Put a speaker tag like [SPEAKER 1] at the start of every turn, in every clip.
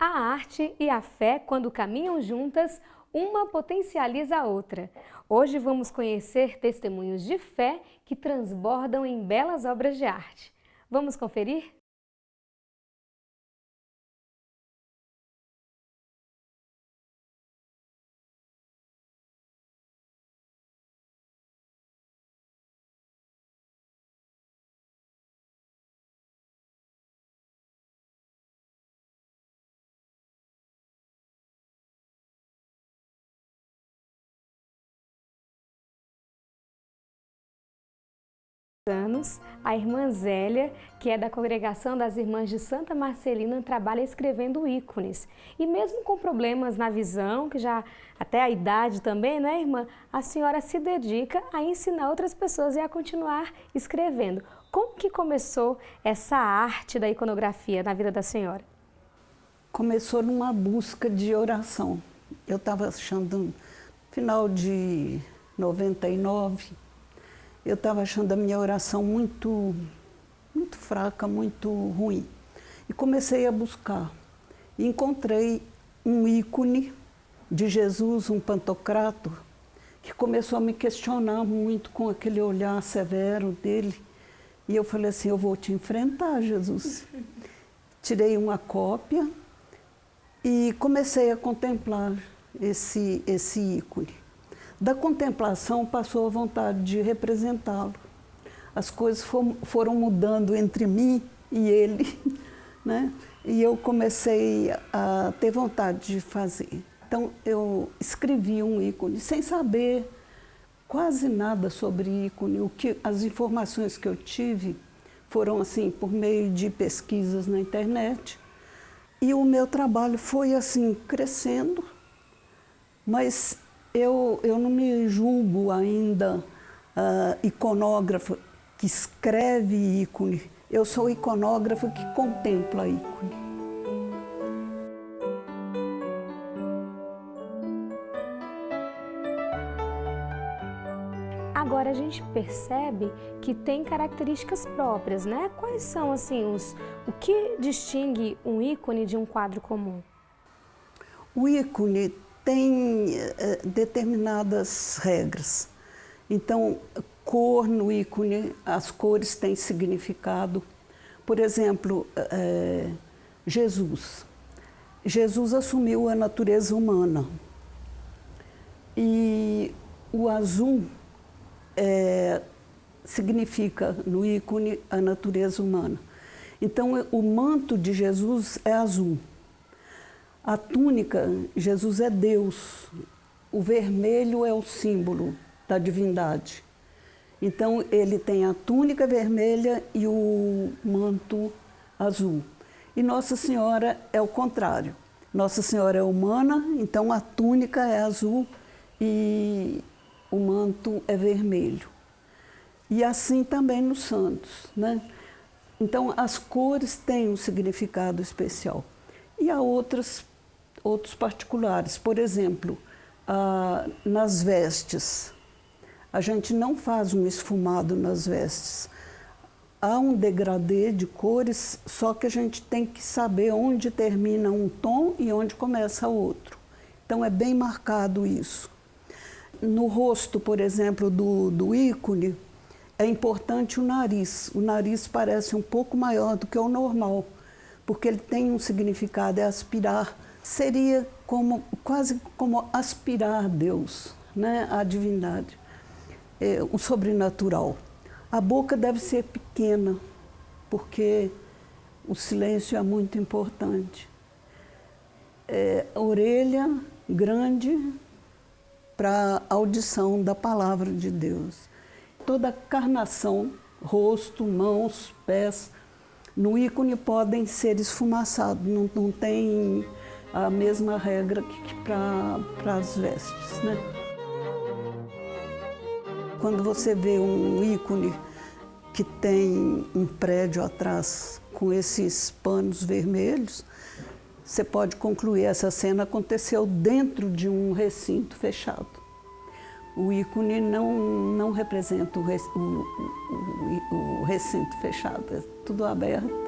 [SPEAKER 1] A arte e a fé, quando caminham juntas, uma potencializa a outra. Hoje vamos conhecer testemunhos de fé que transbordam em belas obras de arte. Vamos conferir? A irmã Zélia, que é da congregação das Irmãs de Santa Marcelina, trabalha escrevendo ícones. E mesmo com problemas na visão, que já até a idade também, né, irmã? A senhora se dedica a ensinar outras pessoas e a continuar escrevendo. Como que começou essa arte da iconografia na vida da senhora?
[SPEAKER 2] Começou numa busca de oração. Eu estava achando, no final de 99, eu estava achando a minha oração muito fraca, muito ruim. E comecei a buscar. E encontrei um ícone de Jesus, um pantocrator, que começou a me questionar muito com aquele olhar severo dele. E eu falei assim, eu vou te enfrentar, Jesus. Tirei uma cópia e comecei a contemplar esse ícone. Da contemplação passou a vontade de representá-lo. As coisas foram mudando entre mim e ele, né? E eu comecei a ter vontade de fazer. Então eu escrevi um ícone sem saber quase nada sobre ícone. As informações que eu tive foram assim por meio de pesquisas na internet. E o meu trabalho foi assim crescendo, mas eu não me julgo ainda iconógrafa que escreve ícone. Eu sou iconógrafa que contempla ícone.
[SPEAKER 1] Agora a gente percebe que tem características próprias, né? Quais são assim o que distingue um ícone de um quadro comum?
[SPEAKER 2] O ícone tem determinadas regras. Então, cor no ícone, as cores têm significado. Por exemplo, Jesus. Jesus assumiu a natureza humana. E o azul significa no ícone a natureza humana. Então, o manto de Jesus é azul. A túnica, Jesus é Deus. O vermelho é o símbolo da divindade. Então, ele tem a túnica vermelha e o manto azul. E Nossa Senhora é o contrário. Nossa Senhora é humana, então a túnica é azul e o manto é vermelho. E assim também nos santos, né? Então, as cores têm um significado especial. E há outros particulares. Por exemplo, nas vestes. A gente não faz um esfumado nas vestes. Há um degradê de cores, só que a gente tem que saber onde termina um tom e onde começa outro. Então é bem marcado isso. No rosto, por exemplo, do ícone, é importante o nariz. O nariz parece um pouco maior do que o normal, porque ele tem um significado, é aspirar. Seria quase como aspirar Deus, né? A divindade, o sobrenatural. A boca deve ser pequena, porque o silêncio é muito importante. A orelha grande para a audição da palavra de Deus. Toda a carnação, rosto, mãos, pés, no ícone podem ser esfumaçados, não tem a mesma regra que para as vestes, né? Quando você vê um ícone que tem um prédio atrás com esses panos vermelhos, você pode concluir essa cena aconteceu dentro de um recinto fechado. O ícone não representa o recinto fechado, é tudo aberto.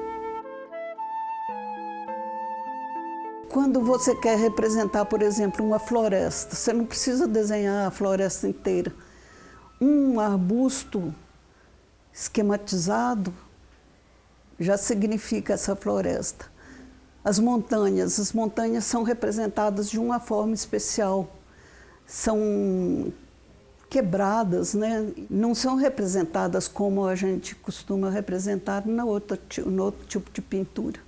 [SPEAKER 2] Quando você quer representar, por exemplo, uma floresta, você não precisa desenhar a floresta inteira. Um arbusto esquematizado já significa essa floresta. As montanhas são representadas de uma forma especial. São quebradas, né? Não são representadas como a gente costuma representar no outro tipo de pintura.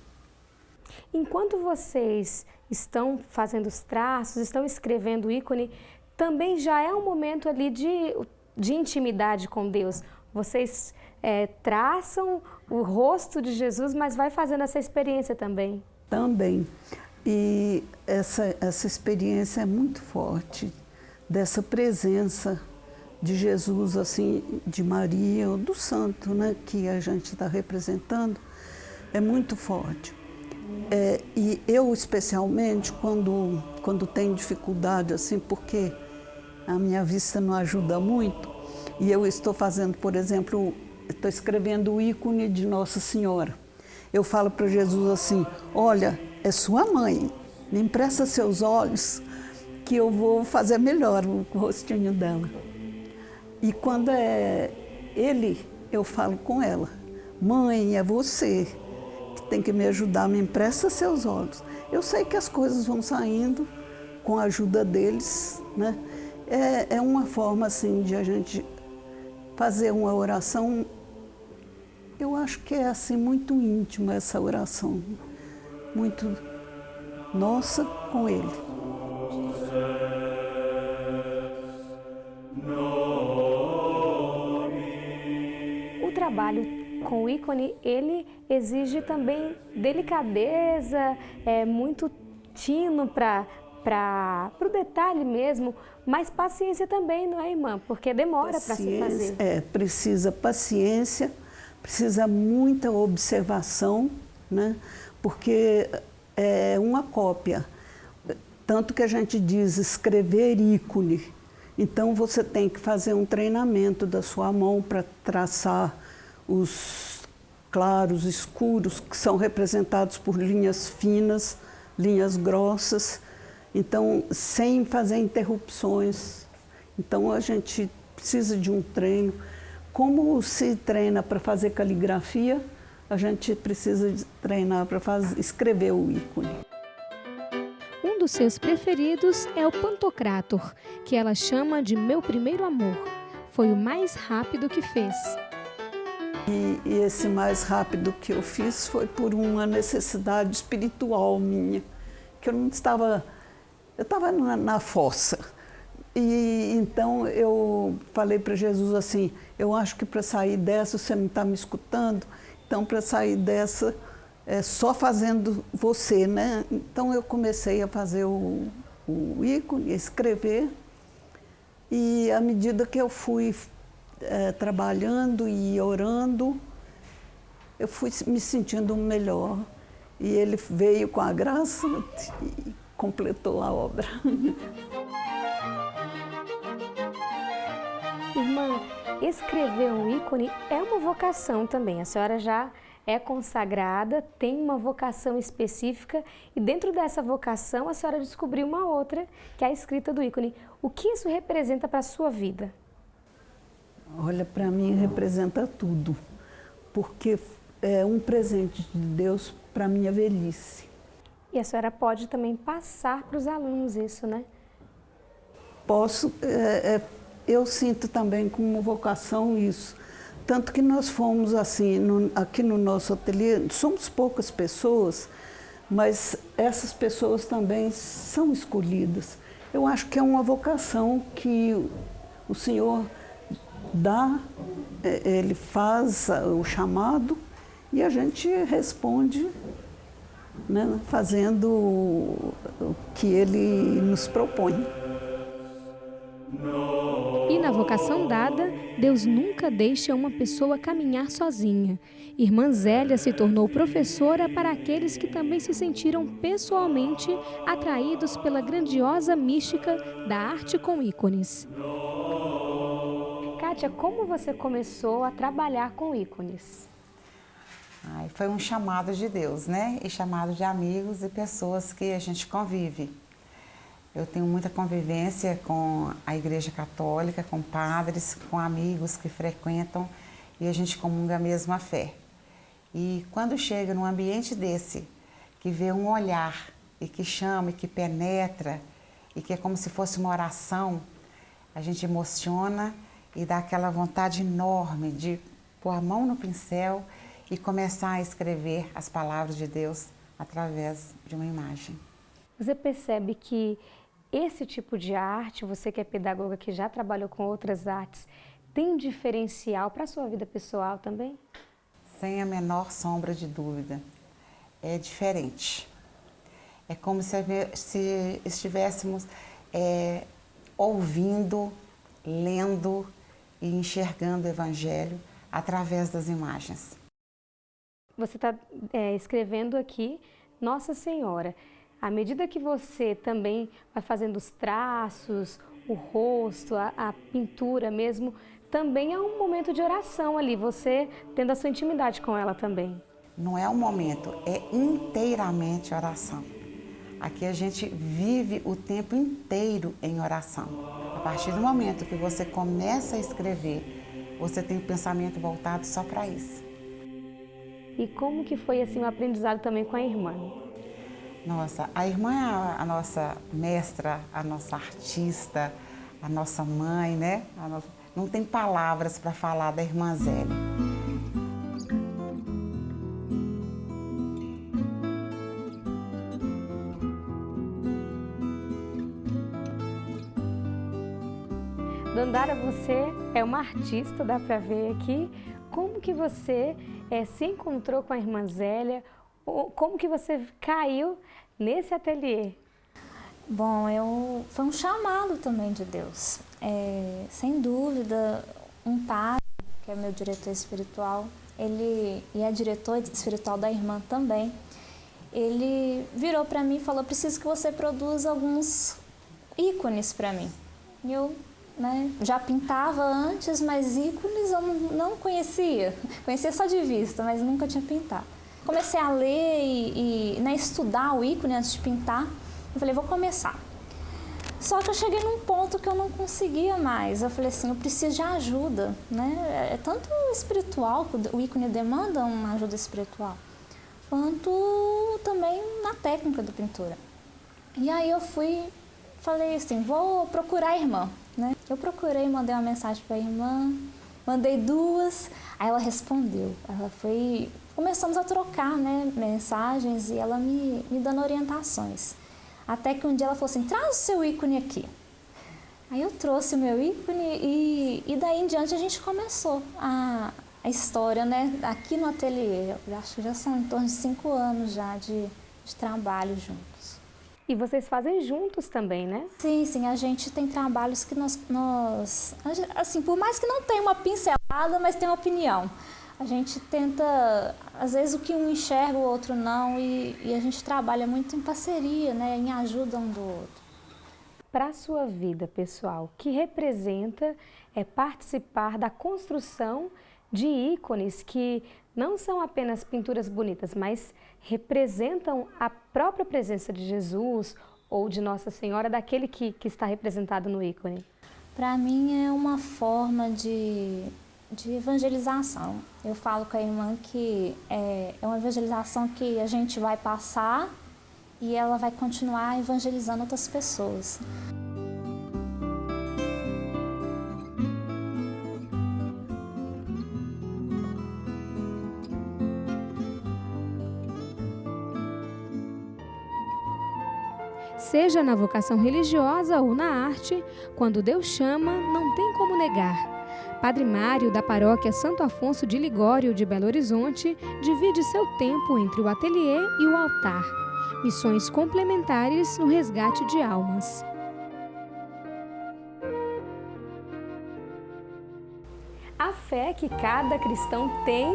[SPEAKER 1] Enquanto vocês estão fazendo os traços, estão escrevendo o ícone, também já é um momento ali de intimidade com Deus. Vocês traçam o rosto de Jesus, mas vai fazendo essa experiência também.
[SPEAKER 2] Também. E essa experiência é muito forte, dessa presença de Jesus, assim, de Maria ou do santo, né, que a gente está representando, é muito forte. E eu, especialmente, quando tenho dificuldade, assim, porque a minha vista não ajuda muito, e eu estou fazendo, por exemplo, estou escrevendo o ícone de Nossa Senhora. Eu falo para Jesus assim: olha, é sua mãe, me empresta seus olhos que eu vou fazer melhor o rostinho dela. E quando é ele, eu falo com ela: mãe, é você que tem que me ajudar, me empresta seus olhos. Eu sei que as coisas vão saindo com a ajuda deles, né? É uma forma assim de a gente fazer uma oração. Eu acho que é assim muito íntima essa oração, muito nossa com ele.
[SPEAKER 1] O trabalho com o ícone, ele exige também delicadeza, muito tino para o detalhe mesmo, mas paciência também, não é, irmã? Porque demora para se fazer.
[SPEAKER 2] Precisa paciência, precisa muita observação, né? Porque é uma cópia. Tanto que a gente diz escrever ícone. Então você tem que fazer um treinamento da sua mão para traçar os claros, escuros, que são representados por linhas finas, linhas grossas. Então, sem fazer interrupções. Então, a gente precisa de um treino. Como se treina para fazer caligrafia, a gente precisa treinar para escrever o ícone.
[SPEAKER 1] Um dos seus preferidos é o Pantocrator, que ela chama de Meu Primeiro Amor. Foi o mais rápido que fez.
[SPEAKER 2] E esse mais rápido que eu fiz foi por uma necessidade espiritual minha, que eu estava na fossa. E então eu falei para Jesus assim: eu acho que para sair dessa, você não está me escutando, então para sair dessa é só fazendo você, né? Então eu comecei a fazer o ícone, a escrever, e à medida que eu fui trabalhando e orando, eu fui me sentindo melhor. E ele veio com a graça e completou a obra.
[SPEAKER 1] Irmã, escrever um ícone é uma vocação também. A senhora já é consagrada, tem uma vocação específica e dentro dessa vocação a senhora descobriu uma outra, que é a escrita do ícone. O que isso representa para a sua vida?
[SPEAKER 2] Olha, para mim representa tudo, porque é um presente de Deus para a minha velhice.
[SPEAKER 1] E a senhora pode também passar para os alunos isso, né?
[SPEAKER 2] Posso, eu sinto também como vocação isso. Tanto que nós fomos assim, aqui no nosso ateliê, somos poucas pessoas, mas essas pessoas também são escolhidas. Eu acho que é uma vocação que o Senhor dá, ele faz o chamado e a gente responde, né, fazendo o que ele nos propõe.
[SPEAKER 1] E na vocação dada, Deus nunca deixa uma pessoa caminhar sozinha. Irmã Zélia se tornou professora para aqueles que também se sentiram pessoalmente atraídos pela grandiosa mística da arte com ícones. Kátia, como você começou a trabalhar com ícones?
[SPEAKER 3] Ai, foi um chamado de Deus, né? E chamado de amigos e pessoas que a gente convive. Eu tenho muita convivência com a Igreja Católica, com padres, com amigos que frequentam e a gente comunga a mesma fé. E quando chega num ambiente desse, que vê um olhar e que chama e que penetra e que é como se fosse uma oração, a gente emociona e dá aquela vontade enorme de pôr a mão no pincel e começar a escrever as palavras de Deus através de uma imagem.
[SPEAKER 1] Você percebe que esse tipo de arte, você que é pedagoga, que já trabalhou com outras artes, tem um diferencial para a sua vida pessoal também?
[SPEAKER 3] Sem a menor sombra de dúvida. É diferente. É como se estivéssemos ouvindo, lendo e enxergando o Evangelho através das imagens.
[SPEAKER 1] Você está escrevendo aqui Nossa Senhora. À medida que você também vai fazendo os traços, o rosto, a pintura mesmo, também é um momento de oração ali, você tendo a sua intimidade com ela também.
[SPEAKER 3] Não é um momento, é inteiramente oração. Aqui a gente vive o tempo inteiro em oração. A partir do momento que você começa a escrever, você tem o pensamento voltado só para isso.
[SPEAKER 1] E como que foi assim o aprendizado também com a irmã?
[SPEAKER 3] Nossa, a irmã é a nossa mestra, a nossa artista, a nossa mãe, né? Não tem palavras para falar da irmã Zélia.
[SPEAKER 1] Dandara, você é uma artista, dá para ver aqui. Como que você se encontrou com a irmã Zélia? Como que você caiu nesse ateliê?
[SPEAKER 4] Bom, foi um chamado também de Deus. Sem dúvida, um padre, que é meu diretor espiritual, ele e é diretor espiritual da irmã também, ele virou para mim e falou: preciso que você produza alguns ícones para mim. E eu já pintava antes, mas ícones eu não conhecia. Conhecia só de vista, mas nunca tinha pintado. Comecei a ler e estudar o ícone antes de pintar. Eu falei, vou começar. Só que eu cheguei num ponto que eu não conseguia mais. Eu falei assim, eu preciso de ajuda, né? É tanto espiritual, o ícone demanda uma ajuda espiritual, quanto também na técnica da pintura. E aí eu falei assim, vou procurar a irmã, né? Eu procurei, mandei uma mensagem para a irmã, mandei 2, aí ela respondeu. Começamos a trocar, né, mensagens e ela me dando orientações. Até que um dia ela falou assim, traz o seu ícone aqui. Aí eu trouxe o meu ícone e daí em diante a gente começou a história, né, aqui no ateliê. Eu acho que já são em torno de 5 anos já de trabalho juntos.
[SPEAKER 1] E vocês fazem juntos também, né?
[SPEAKER 4] Sim, a gente tem trabalhos que nós assim, por mais que não tenha uma pincelada, mas tem uma opinião. A gente tenta, às vezes o que um enxerga, o outro não, e a gente trabalha muito em parceria, né, em ajuda um do outro.
[SPEAKER 1] Para a sua vida pessoal, o que representa participar da construção de ícones que não são apenas pinturas bonitas, mas representam a própria presença de Jesus ou de Nossa Senhora, daquele que está representado no ícone?
[SPEAKER 4] Para mim é uma forma de evangelização. Eu falo com a irmã que é uma evangelização que a gente vai passar e ela vai continuar evangelizando outras pessoas.
[SPEAKER 1] Seja na vocação religiosa ou na arte, quando Deus chama, não tem como negar. Padre Mário, da paróquia Santo Afonso de Ligório, de Belo Horizonte, divide seu tempo entre o ateliê e o altar. Missões complementares no resgate de almas. A fé que cada cristão tem,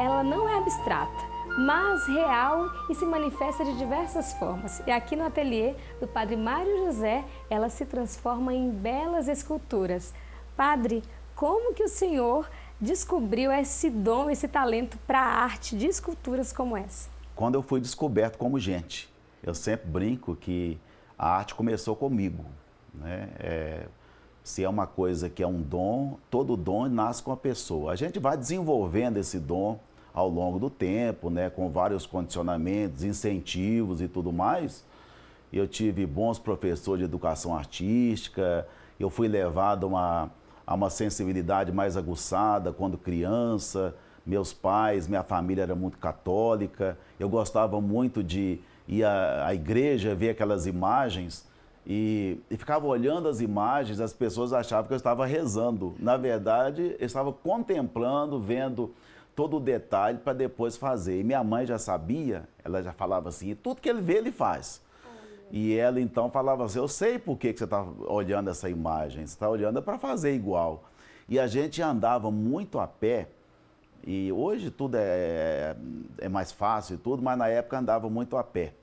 [SPEAKER 1] ela não é abstrata, mas real e se manifesta de diversas formas. E aqui no ateliê do Padre Mário José, ela se transforma em belas esculturas. Padre, como que o senhor descobriu esse dom, esse talento para a arte de esculturas como essa?
[SPEAKER 5] Quando eu fui descoberto como gente. Eu sempre brinco que a arte começou comigo, né? Se é uma coisa que é um dom, todo dom nasce com a pessoa. A gente vai desenvolvendo esse dom ao longo do tempo, né? Com vários condicionamentos, incentivos e tudo mais. Eu tive bons professores de educação artística, eu fui levado a uma sensibilidade mais aguçada quando criança. Meus pais, minha família era muito católica, eu gostava muito de ir à igreja, ver aquelas imagens e ficava olhando as imagens, as pessoas achavam que eu estava rezando. Na verdade, eu estava contemplando, vendo todo o detalhe para depois fazer. E minha mãe já sabia, ela já falava assim, tudo que ele vê, ele faz. E ela então falava assim, eu sei por que você está olhando essa imagem, você está olhando para fazer igual. E a gente andava muito a pé, e hoje tudo é mais fácil e tudo, mas na época andava muito a pé.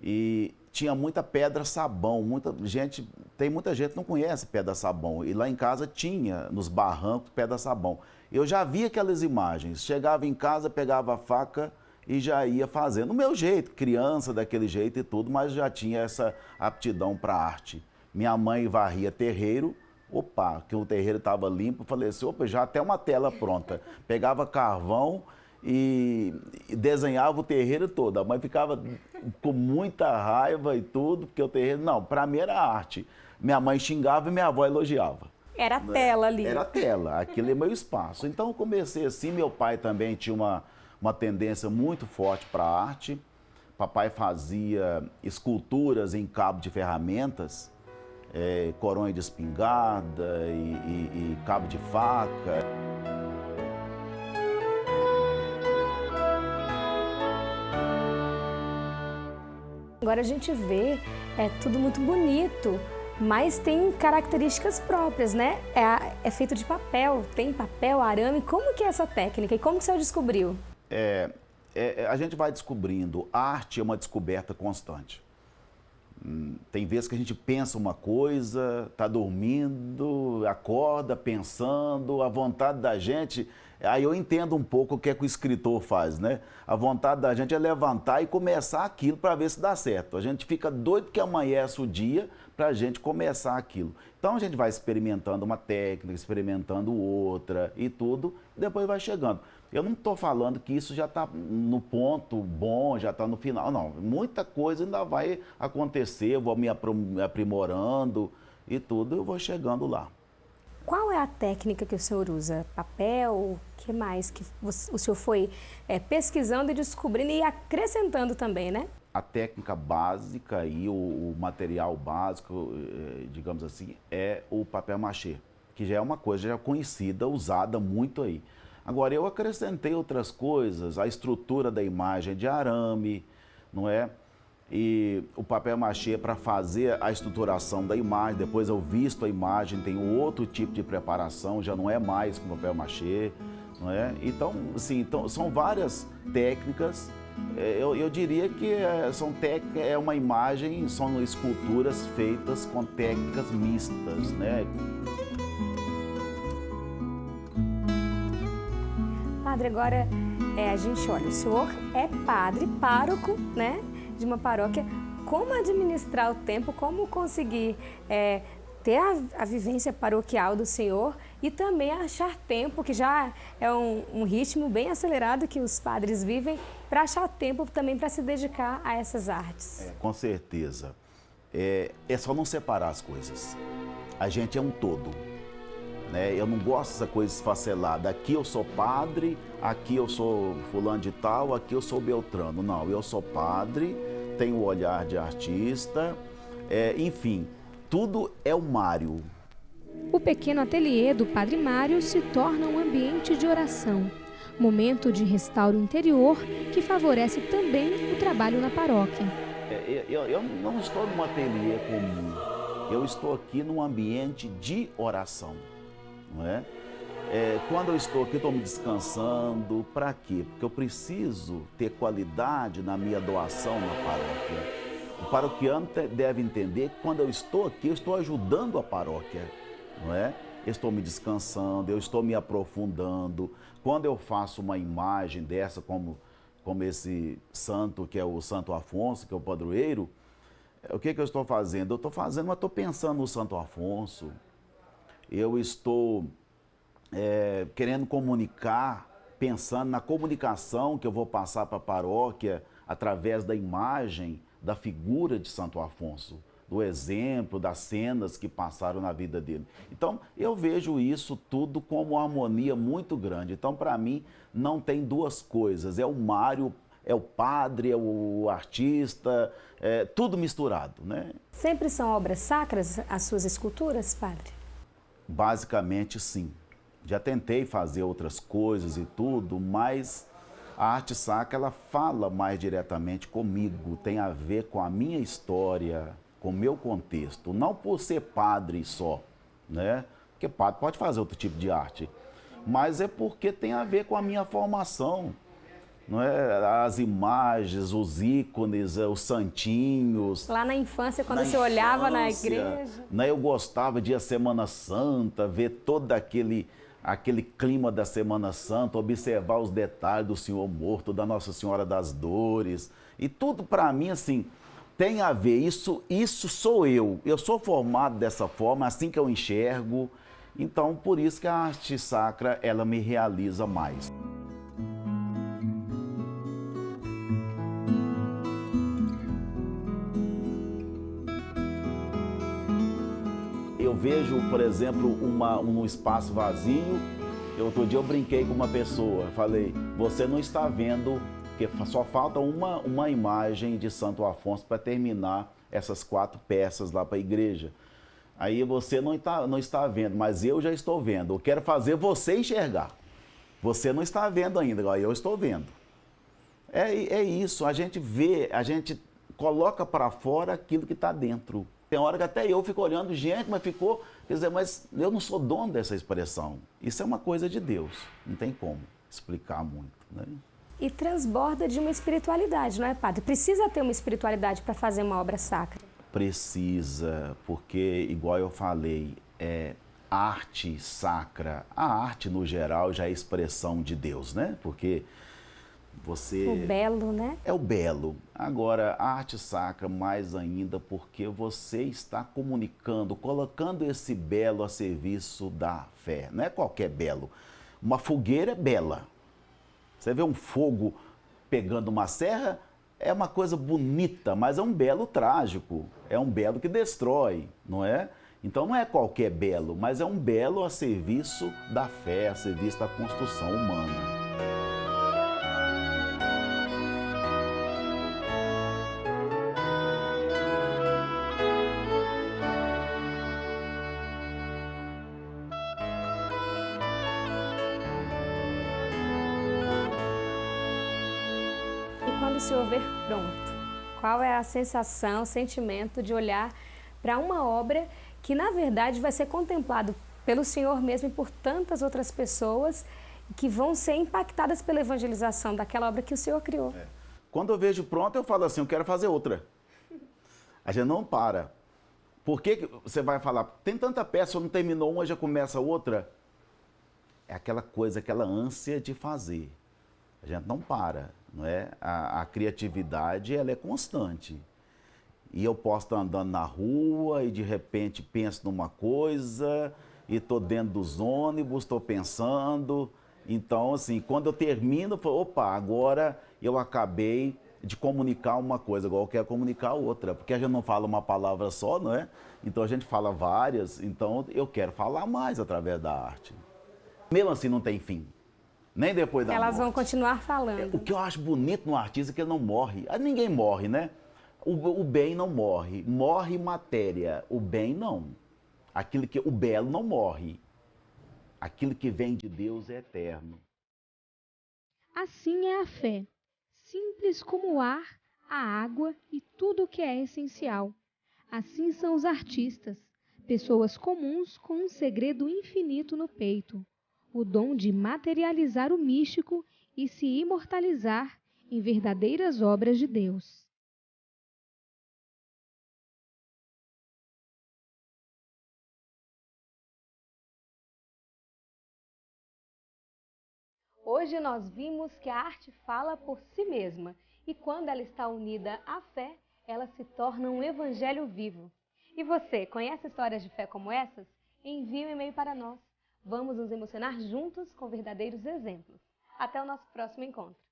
[SPEAKER 5] E tinha muita pedra-sabão, tem muita gente que não conhece pedra-sabão, e lá em casa tinha, nos barrancos, pedra-sabão. Eu já via aquelas imagens, chegava em casa, pegava a faca e já ia fazendo, do meu jeito, criança daquele jeito e tudo, mas já tinha essa aptidão para arte. Minha mãe varria terreiro, que o terreiro estava limpo, falei assim, já até uma tela pronta. Pegava carvão e desenhava o terreiro todo. A mãe ficava com muita raiva e tudo, porque o terreiro, não, para mim era arte. Minha mãe xingava e minha avó elogiava.
[SPEAKER 1] Era a tela ali.
[SPEAKER 5] Era a tela, aquilo é meu espaço. Então eu comecei assim, meu pai também tinha uma tendência muito forte para a arte. Papai fazia esculturas em cabo de ferramentas, coronha de espingarda e cabo de faca.
[SPEAKER 1] Agora a gente vê, é tudo muito bonito, mas tem características próprias, né? É feito de papel, tem papel, arame. Como que é essa técnica e como que o senhor descobriu?
[SPEAKER 5] A gente vai descobrindo, a arte é uma descoberta constante. Tem vezes que a gente pensa uma coisa, está dormindo, acorda pensando, a vontade da gente... Aí eu entendo um pouco o que é que o escritor faz, né? A vontade da gente é levantar e começar aquilo para ver se dá certo. A gente fica doido que amanhece o dia para a gente começar aquilo. Então a gente vai experimentando uma técnica, experimentando outra e tudo, e depois vai chegando. Eu não estou falando que isso já está no ponto bom, já está no final, não. Muita coisa ainda vai acontecer, eu vou me aprimorando e tudo, eu vou chegando lá.
[SPEAKER 1] Qual é a técnica que o senhor usa? Papel? O que mais que o senhor foi pesquisando e descobrindo e acrescentando também, né?
[SPEAKER 5] A técnica básica e o material básico, digamos assim, é o papel machê, que já é uma coisa já conhecida, usada muito aí. Agora, eu acrescentei outras coisas, a estrutura da imagem de arame, não é? E o papel machê para fazer a estruturação da imagem, depois eu visto a imagem, tem outro tipo de preparação, já não é mais com papel machê, não é? Então, assim, são várias técnicas, eu diria que é uma imagem, são esculturas feitas com técnicas mistas, né?
[SPEAKER 1] Padre, agora a gente olha, o senhor é padre, pároco, né? De uma paróquia, como administrar o tempo, como conseguir ter a vivência paroquial do senhor e também achar tempo, que já é um ritmo bem acelerado que os padres vivem, para achar tempo também para se dedicar a essas artes.
[SPEAKER 5] Com certeza. É só não separar as coisas. A gente é um todo. Né? Eu não gosto dessa coisa esfacelada. Aqui eu sou padre, aqui eu sou fulano de tal, aqui eu sou Beltrano. Não, eu sou padre, tenho o olhar de artista, enfim, tudo é o Mário.
[SPEAKER 1] O pequeno ateliê do Padre Mário se torna um ambiente de oração, momento de restauro interior que favorece também o trabalho na paróquia.
[SPEAKER 5] Eu não estou num ateliê comum, eu estou aqui num ambiente de oração. Não é? Quando eu estou aqui, estou me descansando. Para quê? Porque eu preciso ter qualidade na minha doação na paróquia. O paroquiano deve entender que quando eu estou aqui, eu estou ajudando a paróquia. Não é? eu estou me descansando, eu estou me aprofundando. Quando eu faço uma imagem dessa, como esse santo, que é o Santo Afonso, que é o padroeiro, o que eu estou fazendo? Eu estou fazendo, mas estou pensando no Santo Afonso. Eu estou querendo comunicar, pensando na comunicação que eu vou passar para a paróquia através da imagem, da figura de Santo Afonso, do exemplo, das cenas que passaram na vida dele. Então, eu vejo isso tudo como uma harmonia muito grande. Então, para mim, não tem duas coisas. É o Mário, é o padre, é o artista, é tudo misturado, né?
[SPEAKER 1] Sempre são obras sacras as suas esculturas, padre?
[SPEAKER 5] Basicamente, sim. Já tentei fazer outras coisas e tudo, mas a arte sacra, ela fala mais diretamente comigo, tem a ver com a minha história, com o meu contexto, não por ser padre só, né? Porque padre pode fazer outro tipo de arte, mas é porque tem a ver com a minha formação, não é? As imagens, os ícones, os santinhos.
[SPEAKER 1] Lá na infância, quando você olhava na igreja.
[SPEAKER 5] Né, eu gostava de ir à Semana Santa, ver todo aquele clima da Semana Santa, observar os detalhes do Senhor Morto, da Nossa Senhora das Dores. E tudo para mim, assim, tem a ver. Isso sou eu. Eu sou formado dessa forma, assim que eu enxergo. Então, por isso que a arte sacra, ela me realiza mais. Eu vejo, por exemplo, um espaço vazio. Outro dia eu brinquei com uma pessoa, falei, você não está vendo, porque só falta uma imagem de Santo Afonso para terminar essas 4 peças lá para a igreja. Aí você não está vendo, mas eu já estou vendo. Eu quero fazer você enxergar. Você não está vendo ainda, agora eu estou vendo. É isso, a gente vê, a gente coloca para fora aquilo que está dentro. Tem hora que até eu fico olhando, gente, mas ficou... Quer dizer, mas eu não sou dono dessa expressão. Isso é uma coisa de Deus, não tem como explicar muito, né?
[SPEAKER 1] E transborda de uma espiritualidade, não é, padre? Precisa ter uma espiritualidade para fazer uma obra sacra?
[SPEAKER 5] Precisa, porque, igual eu falei, arte sacra, a arte no geral já é expressão de Deus, né? Porque você...
[SPEAKER 1] O belo, né?
[SPEAKER 5] É o belo. Agora, a arte sacra mais ainda porque você está comunicando, colocando esse belo a serviço da fé. Não é qualquer belo. Uma fogueira é bela. Você vê um fogo pegando uma serra, é uma coisa bonita, mas é um belo trágico. É um belo que destrói, não é? Então não é qualquer belo, mas é um belo a serviço da fé, a serviço da construção humana.
[SPEAKER 1] Quando o senhor ver pronto, qual é a sensação, o sentimento de olhar para uma obra que, na verdade, vai ser contemplado pelo senhor mesmo e por tantas outras pessoas que vão ser impactadas pela evangelização daquela obra que o senhor criou?
[SPEAKER 5] Quando eu vejo pronto, eu falo assim, eu quero fazer outra. A gente não para. Por que você vai falar, tem tanta peça, não terminou uma, já começa outra? É aquela coisa, aquela ânsia de fazer. A gente não para, não é? A criatividade, ela é constante. E eu posso estar andando na rua e de repente penso numa coisa e estou dentro dos ônibus, estou pensando. Então, assim, quando eu termino, eu falo, opa, agora eu acabei de comunicar uma coisa, agora eu quero comunicar outra. Porque a gente não fala uma palavra só, não é? Então a gente fala várias, então eu quero falar mais através da arte. Mesmo assim não tem fim. Nem depois da morte.
[SPEAKER 1] Elas vão continuar falando.
[SPEAKER 5] O que eu acho bonito no artista é que ele não morre. Ninguém morre, né? O bem não morre. Morre matéria. O bem não. O belo não morre. Aquilo que vem de Deus é eterno.
[SPEAKER 6] Assim é a fé. Simples como o ar, a água e tudo o que é essencial. Assim são os artistas. Pessoas comuns com um segredo infinito no peito. O dom de materializar o místico e se imortalizar em verdadeiras obras de Deus.
[SPEAKER 1] Hoje nós vimos que a arte fala por si mesma e quando ela está unida à fé, ela se torna um evangelho vivo. E você, conhece histórias de fé como essas? Envie um e-mail para nós. Vamos nos emocionar juntos com verdadeiros exemplos. Até o nosso próximo encontro.